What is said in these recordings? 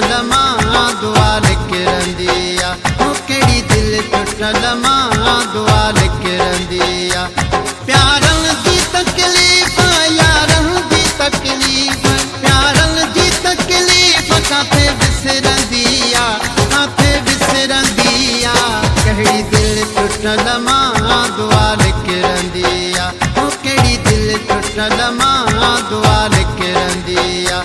टुटल मां दुआ लिखी रंदी आ, ओ केड़ी दिल टुटल मां दुआ लिखी रंदी आ। प्यारन दी तकलीफ यारन दी तकलीफ, प्यारन दी तकलीफ काथे विसरंदी आ, काथे विसरंदी आ। केड़ी दिल टुटल मां दुआ लिखी रंदी आ, ओ केड़ी दिल टुटल मां दुआ लिखी रंदी आ।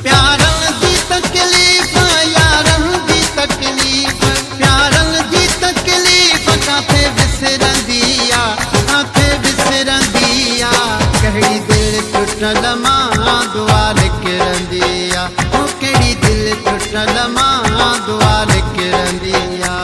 प्यारन दी तकलीफ यारन दी तकलीफ, प्यारन दी तकलीफ काथे विसरंदी आ, काथे विसरंदी आ। केड़ी दिल टुटल मां दुआ लिखी रंदी आ, ओ केड़ी दिल टुटल मां दुआ लिखी रंदी आ।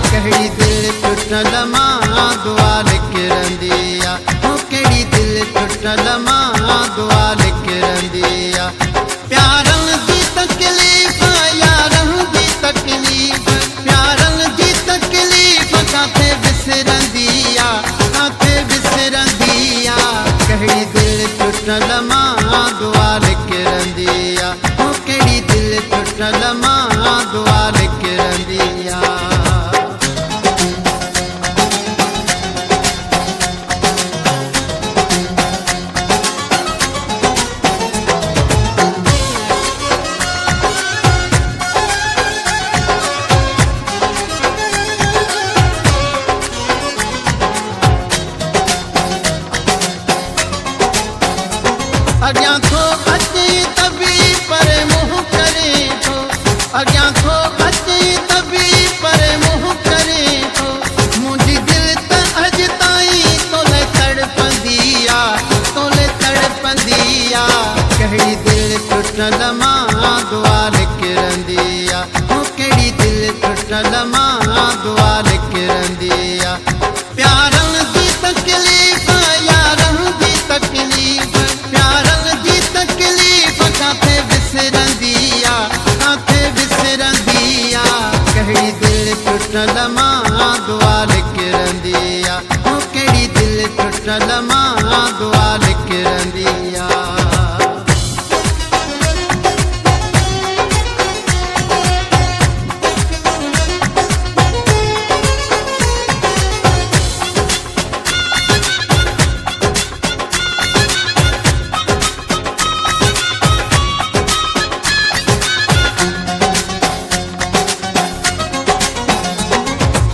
केड़ी दिल टुटल मां दुआ लिखी रंदी आ, ओ केड़ी दिल टुटल मां दुआ लिखी रंदी आ। प्यारन दी तकलीफ यारन दी तकलीफ, प्यारन दी तकलीफ काथे विसरंदी आ, काथे विसरंदी आ। केड़ी दिल टुटल मां दुआ लिखी रंदी आ, ओ केड़ी दिल टुटल मां दुआ लिखी रंदी आ। अग्यां थो अचे तभी पर मुँह करे थो, अग्यां थो अचे तभी पर मुँह करे थो। मुंहिंजी दिल त अॼु ताईं तोले तड़पंदी आ, तोले तड़पंदी आ। केड़ी दिल टुटल मां दुआ लिखी रंदी आ, ओ केड़ी दिल टुटल मां दुआ लिखी रंदी आ। प्यारन दी तकलीफ यारन दी तकलीफ, प्यारन दी तकलीफ काथे विसरंदी आ, काथे विसरंदी आ। केड़ी दिल टुटल मां दुआ लिखी रंदी आ, ओ केड़ी दिल टुटल मां दुआ लिखी रंदी आ।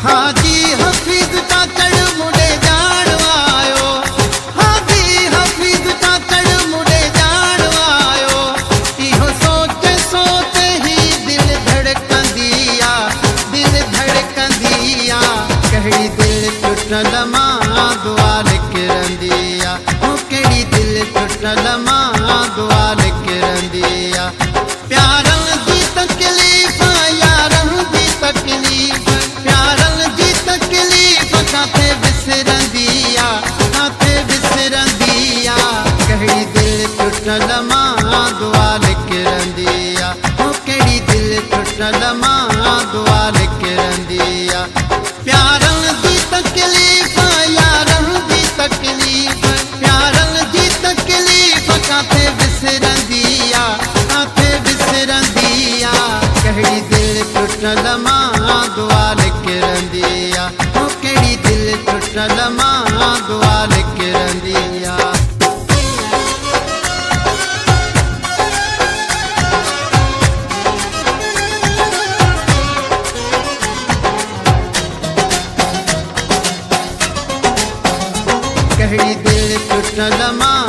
हाजी हफीज काकड़ मुड़े जान आयो, हाजी हफीज काकड़ मुड़े जान आयो। इहो सोचे सोचे ही दिल धड़कंदी आ, दिल धड़कंदी आ। केड़ी दिल टुटल मां दुआ लिखी रंदी आ, ओ केड़ी दिल टुटल मां दुआ लिखी रंदी आ। प्यारन दी तकलीफ यारन दी तकलीफ, प्यारन दी तकलीफ काथे विसरंदी आ, काथे विसरंदी आ। केड़ी दिल टुटल मां दुआ लिखी रंदी आ, ओ केड़ी दिल टुटल मां दुआ लिखी रंदी आ। प्यारन दी तकलीफ यारन दी तकलीफ, प्यारन दी तकलीफ काथे विसरंदी आ, काथे विसरंदी आ। केड़ी दिल टुटल मां दुआ लिखी रंदी आ, ओ केड़ी दिल टुटल मां दुआ लिखी रंदी आ। केड़ी दिल टुटल मां